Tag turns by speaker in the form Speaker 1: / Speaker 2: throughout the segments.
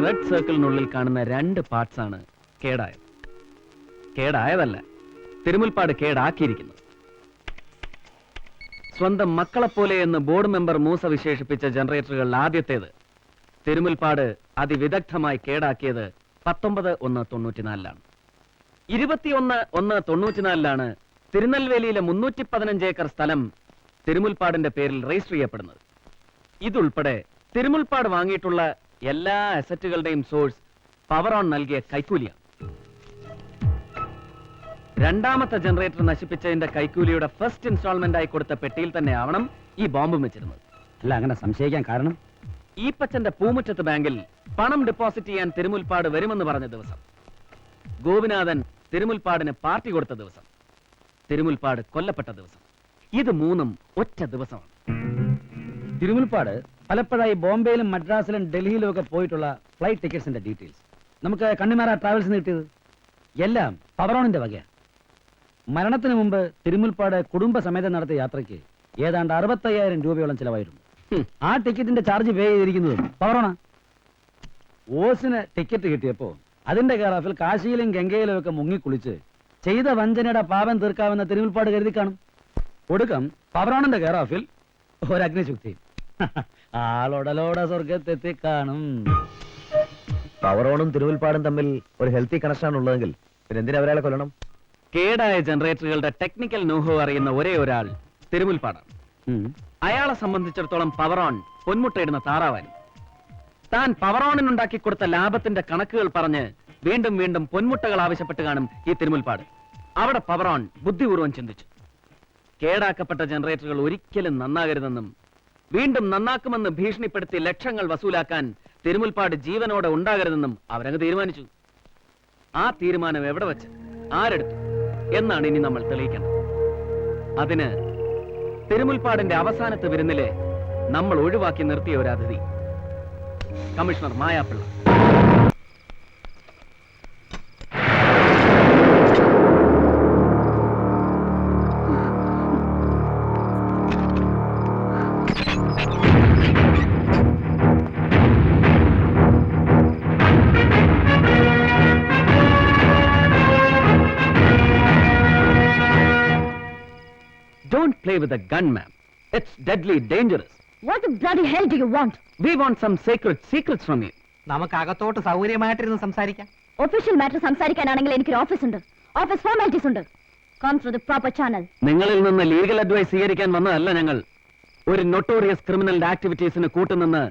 Speaker 1: Red സർക്കിളിനുള്ളിൽ കാണുന്ന 2 parts ആണ് കേടായത്. കേടായതല്ല, തിരുമുൽപ്പാട് കേടാക്കിയിരിക്കുന്നു. സ്വന്തം മക്കളെപ്പോലെ എന്ന് ബോർഡ് മെമ്പർ മൂസ വിശേഷിപ്പിച്ച ജനറേറ്ററുകൾ ആദ്യത്തേത് തിരുമുൽപ്പാട് അതിവിദഗ്ധമായി കേടാക്കിയത് 19/1/94 21/1/94 തിരുനെൽവേലിയിലെ 315 ഏക്കർ സ്ഥലം തിരുമുൽപ്പാടിന്റെ പേരിൽ രജിസ്റ്റർ ചെയ്യപ്പെടുന്നത്. ഇതുൾപ്പെടെ തിരുമുൽപ്പാട് വാങ്ങിയിട്ടുള്ള എല്ലാ അസറ്റുകളുടെയും സോഴ്സ് പവർ ഓൺ നൽകിയ കൈക്കൂലിയാണ്. രണ്ടാമത്തെ ജനറേറ്റർ നശിപ്പിച്ചതിന്റെ കൈക്കൂലിയുടെ ഫസ്റ്റ് ഇൻസ്റ്റാൾമെന്റ് ആയി കൊടുത്ത പെട്ടിയിൽ തന്നെ ആവണം ഈ ബോംബ് വെച്ചിരുന്നത്.
Speaker 2: അല്ല, അങ്ങനെ സംശയിക്കാൻ കാരണം
Speaker 1: ഈ പച്ചന്റെ പൂമുറ്റത്ത് ബാങ്കിൽ പണം ഡെപ്പോസിറ്റ് ചെയ്യാൻ തിരുമുൽപ്പാട് വരുമെന്ന് പറഞ്ഞ ദിവസം, ഗോപിനാഥൻ തിരുമുൽപ്പാടിന് പാർട്ടി കൊടുത്ത ദിവസം, തിരുമുൽപ്പാട് കൊല്ലപ്പെട്ട ദിവസം, ഇത് 3ഉം ഒറ്റ ദിവസമാണ്.
Speaker 2: തിരുമുൽപ്പാട് പലപ്പോഴായി ബോംബെയിലും മദ്രാസിലും ഡൽഹിയിലും ഒക്കെ പോയിട്ടുള്ള ഫ്ലൈറ്റ് ടിക്കറ്റ്സിന്റെ ഡീറ്റെയിൽസ് നമുക്ക് കണ്ണിമാറ ട്രാവൽസിന് കിട്ടിയത് എല്ലാം പവറോണിന്റെ വകയാണ്. മരണത്തിന് മുമ്പ് തിരുമുൽപ്പാട് കുടുംബസമേതം നടത്തിയ യാത്രയ്ക്ക് ഏതാണ്ട് 65,000 രൂപയോളം ചിലവായിരുന്നു. ആ ടിക്കറ്റിന്റെ ചാർജ് പേ ചെയ്തിരിക്കുന്നതും പവറോണ. ഓസിന് ടിക്കറ്റ് കിട്ടിയപ്പോ അതിന്റെ കെയർ കാശിയിലും ഗംഗയിലും ഒക്കെ മുങ്ങിക്കുളിച്ച് ചെയ്ത വഞ്ചനയുടെ പാപം തീർക്കാമെന്ന തിരുമുൽപ്പാട് കരുതി കാണും. ഒടുക്കം പവറോണിന്റെ കെയർ ഒരു അഗ്നിശുദ്ധി, ആളോടലോടെ സ്വർഗത്തെത്തി കാണും.
Speaker 3: പവറോണും തിരുമുൽപ്പാടും തമ്മിൽ ഒരു ഹെൽത്തി കണക്ഷൻ ഉള്ളതെങ്കിൽ പിന്നെ എന്തിനാ അവരാളെ കൊല്ലണം?
Speaker 1: കേടായ ജനറേറ്ററുകളുടെ ടെക്നിക്കൽ നോഹോ അറിയുന്ന ഒരേ ഒരാൾ തിരുമുൽപ്പാടാണ്. അയാളെ സംബന്ധിച്ചിടത്തോളം പവറോൺ പൊന്മുട്ടയിടുന്ന താറാവാനും. താൻ പവറോണിനുണ്ടാക്കി കൊടുത്ത ലാഭത്തിന്റെ കണക്കുകൾ പറഞ്ഞ് വീണ്ടും വീണ്ടും പൊന്മുട്ടകൾ ആവശ്യപ്പെട്ട് കാണും ഈ തിരുമുൽപ്പാട്. അവിടെ പവറോൺ ബുദ്ധിപൂർവ്വം ചിന്തിച്ചു, കേടാക്കപ്പെട്ട ജനറേറ്ററുകൾ ഒരിക്കലും നന്നാകരുതെന്നും വീണ്ടും നന്നാക്കുമെന്ന് ഭീഷണിപ്പെടുത്തി ലക്ഷങ്ങൾ വസൂലാക്കാൻ തിരുമുൽപ്പാട് ജീവനോടെ ഉണ്ടാകരുതെന്നും അവരങ്ങ് തീരുമാനിച്ചു. ആ തീരുമാനം എവിടെ വെച്ച് ആരെടുത്തു എന്നാണ് ഇനി നമ്മൾ തെളിയിക്കേണ്ടത്. അതിന് തിരുമുൽപ്പാടിന്റെ അവസാനത്തെ വിരുന്നിലെ നമ്മൾ ഒഴിവാക്കി നിർത്തിയ ഒരു അതിഥി, commissioner മായാപ്പിള്ള. Don't play with a gun, ma'am. It's deadly dangerous.
Speaker 4: What the bloody hell do you want?
Speaker 1: We want some sacred secrets from you.
Speaker 5: നമുക്ക് അകത്തോട്ട് സൗകര്യമായിട്ടിരുന്ന് സംസാരിക്കാം.
Speaker 4: ഒഫീഷ്യൽ മാറ്റർ സംസാരിക്കാനാണെങ്കിൽ എനിക്കൊരു ഓഫീസ് ഉണ്ട്. ഓഫീസ് ഫോർമാലിറ്റീസ് ഉണ്ട്. Come through the proper channel.
Speaker 1: നിങ്ങളിൽ നിന്ന് legal advice സ്വീകരിക്കാൻ വന്നതല്ല ഞങ്ങൾ. ഒരു നൊട്ടോറിയസ് ക്രിമിനൽ ആക്ടിവിറ്റീസിന് കൂട്ടുനിന്ന്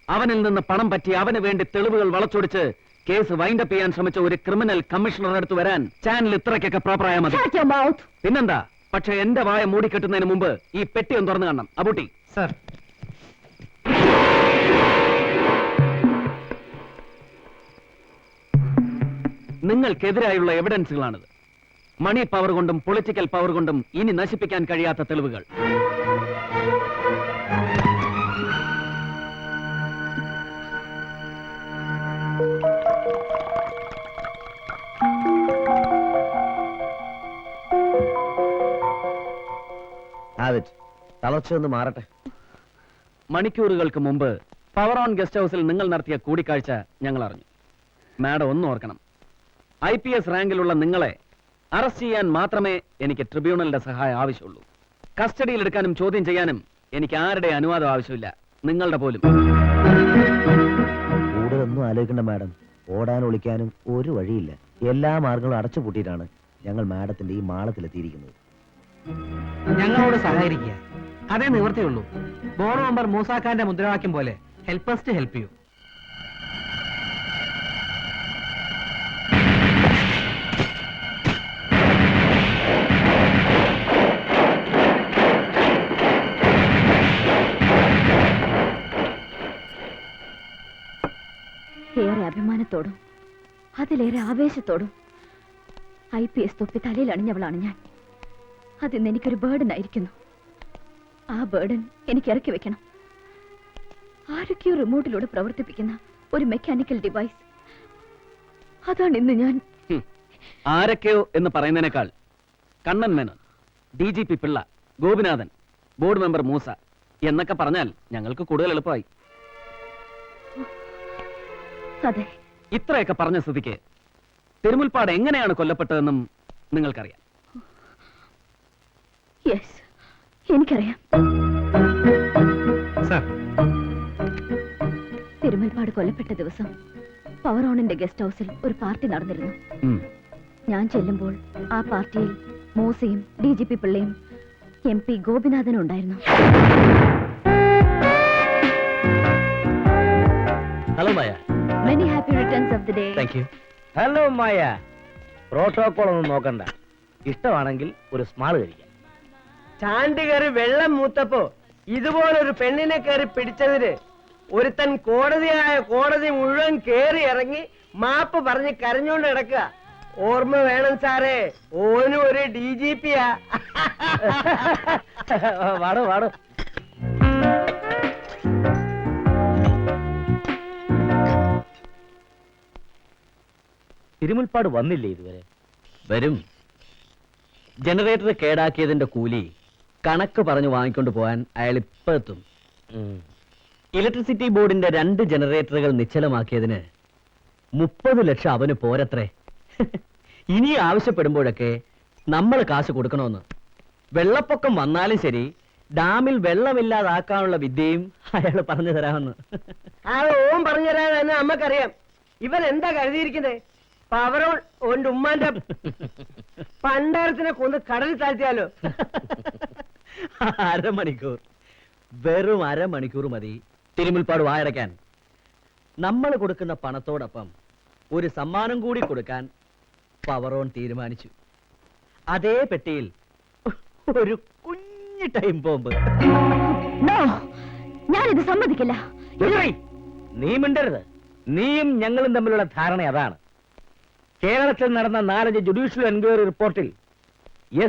Speaker 1: അവനിൽ നിന്ന് പണം പറ്റി അവന് വേണ്ടി തെളിവുകൾ വളച്ചൊടിച്ച് കേസ് വൈൻഡപ്പ് ചെയ്യാൻ ശ്രമിച്ച ഒരു ക്രിമിനൽ കമ്മീഷണറുടെ അടുത്ത് വരാൻ ചാനൽ ഇത്രയ്ക്കൊക്കെ പ്രോപ്പറായാൽ മതി.
Speaker 4: Shut your mouth.
Speaker 1: പിന്നെന്താ? പക്ഷെ എന്റെ വായ മൂടിക്കെട്ടുന്നതിന് മുമ്പ് ഈ പെട്ടി ഒന്ന് തുറന്നു കാണണം. അബൂട്ടി
Speaker 5: സർ.
Speaker 1: നിങ്ങൾക്കെതിരായുള്ള എവിഡൻസുകളാണിത്. മണി പവർ കൊണ്ടും പൊളിറ്റിക്കൽ പവർ കൊണ്ടും ഇനി നശിപ്പിക്കാൻ കഴിയാത്ത തെളിവുകൾ.
Speaker 3: തളർച്ചയൊന്ന് മാറട്ടെ.
Speaker 1: മണിക്കൂറുകൾക്ക് മുമ്പ് പവർ ഓൺ ഗസ്റ്റ് ഹൗസിൽ നിങ്ങൾ നടത്തിയ കൂടിക്കാഴ്ച ഞങ്ങൾ അറിഞ്ഞു. മാഡം ഒന്ന് ഓർക്കണം, IPS റാങ്കിലുള്ള നിങ്ങളെ അറസ്റ്റ് ചെയ്യാൻ മാത്രമേ എനിക്ക് ട്രിബ്യൂണലിന്റെ സഹായം ആവശ്യമുള്ളൂ. കസ്റ്റഡിയിൽ എടുക്കാനും ചോദ്യം ചെയ്യാനും എനിക്ക് ആരുടെ അനുവാദം ആവശ്യമില്ല, നിങ്ങളുടെ പോലും.
Speaker 3: കൂടുതലൊന്നും ആലോചിക്കണ്ട മാഡം. ഓടാനും ഒളിക്കാനും ഒരു വഴിയില്ല. എല്ലാ മാർഗങ്ങളും അടച്ചുപൂട്ടിയിട്ടാണ് ഞങ്ങൾ മാഡത്തിന്റെ ഈ മാളത്തിലെത്തിയിരിക്കുന്നത്.
Speaker 5: ഞങ്ങളോട് സഹകരിക്കുക, അതേ നിവൃത്തിയുള്ളൂ. ബോർഡ് മെമ്പർ മൂസാഖാന്റെ മുദ്രാവാക്യം പോലെ help us to help you.
Speaker 4: ഏറെ അഭിമാനത്തോടും അതിലേറെ ആവേശത്തോടും IPS തൊപ്പി തലയിൽ അണിഞ്ഞവളാണ് ഞാൻ. അതിന്ന് എനിക്കൊരു ബേർഡൻ ആയിരിക്കുന്നു. ആ ബേർഡൻ എനിക്ക് ഇറക്കി വെക്കണം. ആരൊക്കെയോ റിമോട്ടിലൂടെ പ്രവർത്തിപ്പിക്കുന്ന ഒരു മെക്കാനിക്കൽ ഡിവൈസ്. അതാണ് ഇന്ന് ഞാൻ.
Speaker 1: ആരൊക്കെയോ എന്ന് പറയുന്നതിനേക്കാൾ Kannan Menon, DGP Pillai, Gopinathan, board member Moosa എന്നൊക്കെ പറഞ്ഞാൽ ഞങ്ങൾക്ക് കൂടുതൽ എളുപ്പമായി.
Speaker 4: അതെ.
Speaker 1: ഇത്രയൊക്കെ പറഞ്ഞ സ്ഥിതിക്ക് തിരുമുൽപ്പാട് എങ്ങനെയാണ് കൊല്ലപ്പെട്ടതെന്നും നിങ്ങൾക്കറിയാം.
Speaker 4: യെസ്, എനിക്കറിയാം.
Speaker 5: സർ,
Speaker 4: തിരുമൽപ്പാട് കൊല്ലപ്പെട്ട ദിവസം പവറോണിന്റെ ഗസ്റ്റ് ഹൗസിൽ ഒരു പാർട്ടി നടന്നിരുന്നു.
Speaker 1: ഉം.
Speaker 4: ഞാൻ ചെല്ലുമ്പോൾ ആ പാർട്ടിയിൽ മൂസയും DGP പിള്ളയും MP ഗോപിനാഥനും ഉണ്ടായിരുന്നു.
Speaker 2: Hello Maya.
Speaker 4: Many happy returns of the day.
Speaker 2: Thank you. Hello Maya. Protocol ഒന്നും നോക്കണ്ട, ഇഷ്ടമാണെങ്കിൽ ഒരു സ്മാൾ കഴിക്കാം.
Speaker 6: ചാണ്ടി കയറി വെള്ളം മൂത്തപ്പോ ഇതുപോലൊരു പെണ്ണിനെ കയറി പിടിച്ചതിന് ഒരുത്തൻ കോടതി മുഴുവൻ കേറി ഇറങ്ങി മാപ്പ് പറഞ്ഞ് കരഞ്ഞോണ്ട് കിടക്കുക. ഓർമ്മ വേണം സാറേ, ഓനും ഒരു DGP-യാ.
Speaker 2: വാടോ വാടോ. തിരുമുൽപ്പാട് വന്നില്ലേ ഇതുവരെ?
Speaker 1: വരും. ജനറേറ്റർ കേടാക്കിയതിന്റെ കൂലി കണക്ക് പറഞ്ഞു വാങ്ങിക്കൊണ്ട് പോകാൻ അയാൾ ഇപ്പൊ എത്തും. ഇലക്ട്രിസിറ്റി ബോർഡിന്റെ 2 ജനറേറ്ററുകൾ നിശ്ചലമാക്കിയതിന് 30 ലക്ഷം അവന് പോരത്രേ. ഇനി ആവശ്യപ്പെടുമ്പോഴൊക്കെ നമ്മൾ കാശ് കൊടുക്കണമെന്ന്. വെള്ളപ്പൊക്കം വന്നാലും ശരി, ഡാമിൽ വെള്ളമില്ലാതാക്കാനുള്ള വിദ്യയും അയാൾ പറഞ്ഞു തരാമെന്ന്.
Speaker 6: ആ ഓൻ പറഞ്ഞു തരാൻ നമ്മക്കറിയാം. ഇവൻ എന്താ കരുതിയിരിക്കുന്നത്? പവറോൺ ഓന്റെ ഉമ്മാന്റെ പണ്ടാരത്തിനെ കൊന്ന് കടലിൽ താഴ്ത്തിയാലോ?
Speaker 1: അരമണിക്കൂർ, വെറും അരമണിക്കൂർ മതി തിരുമുൽപ്പാട് വായടയ്ക്കാൻ. നമ്മൾ കൊടുക്കുന്ന പണത്തോടൊപ്പം ഒരു സമ്മാനം കൂടി കൊടുക്കാൻ പവറോൺ തീരുമാനിച്ചു. അതേ പെട്ടിയിൽ ഒരു കുഞ്ഞു ടൈം ബോംബ്.
Speaker 4: നോ, ഞാനിത് സമ്മതിക്കില്ല.
Speaker 2: നീ മിണ്ടരുത്. നീയും ഞങ്ങളും തമ്മിലുള്ള ധാരണ അതാണ്. കേരളത്തിൽ നടന്ന 4 ജുഡീഷ്യൽ എൻക്വയറി റിപ്പോർട്ടിൽ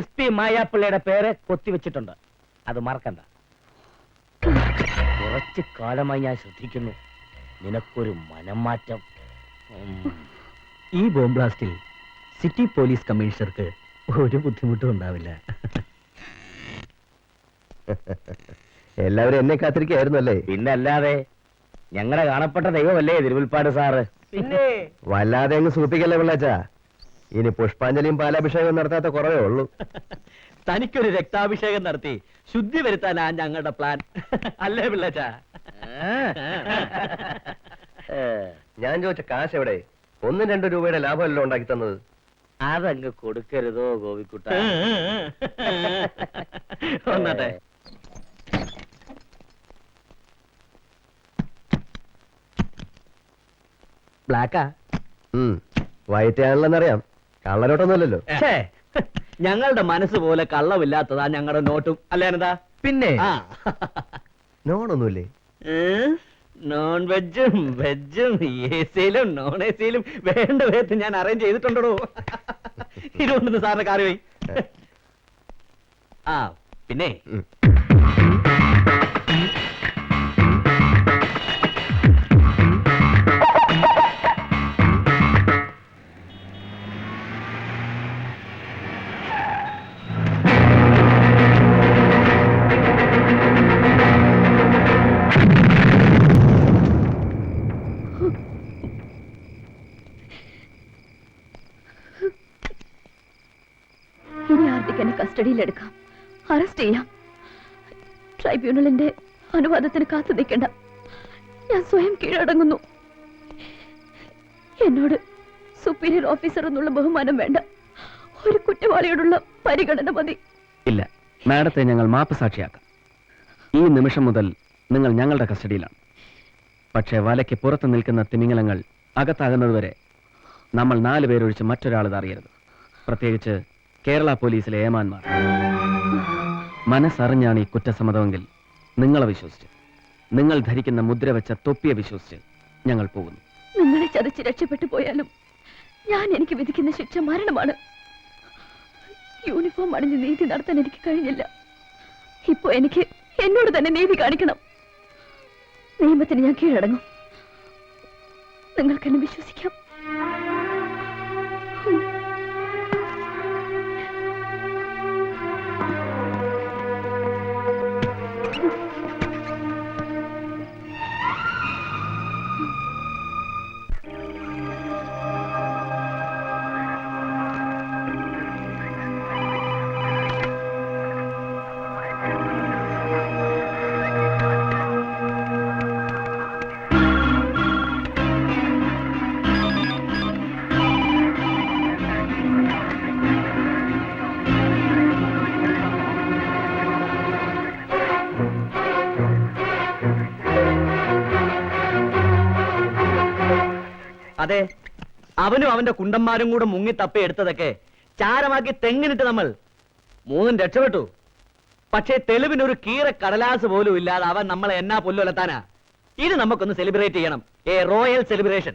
Speaker 2: SP മായാപ്പിള്ളയുടെ പേര് കൊത്തിവെച്ചിട്ടുണ്ട്. അത് മറക്കണ്ട. കുറച്ചു കാലമായി ഞാൻ ശ്രദ്ധിക്കുന്നു, നിനക്കൊരു മനം മാറ്റം.
Speaker 1: ഈ ബോംബ് ബ്ലാസ്റ്റിൽ സിറ്റി പോലീസ് കമ്മീഷണർക്ക് ഒരു ബുദ്ധിമുട്ടും ഉണ്ടാവില്ല.
Speaker 3: എല്ലാവരും എന്നെ കാത്തിരിക്കായിരുന്നു അല്ലേ?
Speaker 2: പിന്നല്ലാതെ, ഞങ്ങളുടെ കാണപ്പെട്ട ദൈവമല്ലേ തിരുമുൽപ്പാട് സാറ്.
Speaker 6: പിന്നെ
Speaker 3: വല്ലാതെ അങ്ങ് സൂപ്പിക്കല്ലേ പിള്ളാച്ചാ. ഇനി പുഷ്പാഞ്ജലിയും പാലാഭിഷേകവും നടത്താത്ത കുറവേ ഉള്ളൂ.
Speaker 1: തനിക്കൊരു രക്താഭിഷേകം നടത്തി ശുദ്ധി വരുത്താനാ ഞങ്ങളുടെ പ്ലാൻ. അല്ലേ പിള്ളച്ചാ?
Speaker 3: ഞാൻ ചോദിച്ച കാശ് എവിടെ? 1-2 രൂപയുടെ ലാഭമല്ലോ ഉണ്ടാക്കി തന്നത്.
Speaker 2: അതങ്ങ് കൊടുക്കരുതോ ഗോപിക്കുട്ട.
Speaker 1: ഒന്നട്ടെ. ബ്ലാക്കാ?
Speaker 3: വയറ്റാണല്ലെന്നറിയാം, കള്ളനോട്ടൊന്നുമല്ലല്ലോ.
Speaker 1: ഛേ, ഞങ്ങളുടെ മനസ്സ് പോലെ കള്ളമില്ലാത്തതാ ഞങ്ങളുടെ നോട്ടും. അല്ലേ എന്താ?
Speaker 3: പിന്നെ
Speaker 1: ആ,
Speaker 3: നോണൊന്നുമില്ലേ?
Speaker 1: നോൺ വെജും വെജും AC-യിലും നോൺ AC-യിലും വേണ്ട വിധത്തിൽ ഞാൻ അറേഞ്ച് ചെയ്തിട്ടുണ്ടോ. ഇതുകൊണ്ടൊന്ന് സാറിന്റെ കാറ് പോയി. ആ പിന്നെ
Speaker 3: ഉം.
Speaker 4: ഇനി ആർട്ടിക്ക് എന്നെ കസ്റ്റഡിയിലെടുക്കാം, അറസ്റ്റ് ചെയ്യാം. ട്രൈബ്യൂണലിന്റെ അനുവാദത്തിന് കാത്തു നിൽക്കണ്ട. ഞാൻ സ്വയം കീഴടങ്ങുന്നു. എന്നോട് സുപ്പീരിയർ ഓഫീസർ എന്നുള്ള ബഹുമാനം വേണ്ട, ഒരു കുറ്റവാളിയോടുള്ള പരിഗണന മതി.
Speaker 1: ഇല്ല, മാഡത്തെ ഞങ്ങൾ മാപ്പ് സാക്ഷിയാക്കാം. ഈ നിമിഷം മുതൽ നിങ്ങൾ ഞങ്ങളുടെ കസ്റ്റഡിയിലാണ്. പക്ഷേ വലയ്ക്ക് പുറത്ത് നിൽക്കുന്ന തിമിംഗലങ്ങൾ അകത്താകുന്നതുവരെ നമ്മൾ 4 പേരൊഴിച്ച് മറ്റൊരാൾ ഇത് അറിയരുത്. പ്രത്യേകിച്ച് കേരള പോലീസിലെ ഏമാന്മാർ. മനസ്സറിഞ്ഞാണ് ഈ കുറ്റസമ്മതമെങ്കിൽ നിങ്ങളെ വിശ്വസിച്ച്, നിങ്ങൾ ധരിക്കുന്ന മുദ്ര വെച്ച തൊപ്പിയെ വിശ്വസിച്ച് ഞങ്ങൾ പോകുന്നു.
Speaker 4: നിങ്ങളെ ചതച്ച് രക്ഷപ്പെട്ടു പോയാലും എനിക്ക് വിധിക്കുന്ന ശിക്ഷ മരണമാണ്. യൂണിഫോം അണിഞ്ഞ് നീതി നടത്താൻ എനിക്ക് കഴിഞ്ഞില്ല. ഇപ്പോ എനിക്ക് എന്നോട് തന്നെ നീതി കാണിക്കണം. നിയമത്തിന് ഞാൻ കീഴടങ്ങും. നിങ്ങൾക്കെന്നെ വിശ്വസിക്കാം.
Speaker 7: അതെ, അവനും അവന്റെ കുണ്ടന്മാരും കൂടെ മുങ്ങി തപ്പി എടുത്തതൊക്കെ ചാരമാക്കി തെങ്ങിനിട്ട് നമ്മൾ 3 രക്ഷപ്പെട്ടു. പക്ഷേ തെളിവിനൊരു കീറ കടലാസ് പോലും ഇല്ലാതെ അവൻ നമ്മളെ എന്നാ പുല്ലുലത്താനാ. ഇത് നമുക്കൊന്ന് സെലിബ്രേറ്റ് ചെയ്യണം, എ റോയൽ സെലിബ്രേഷൻ.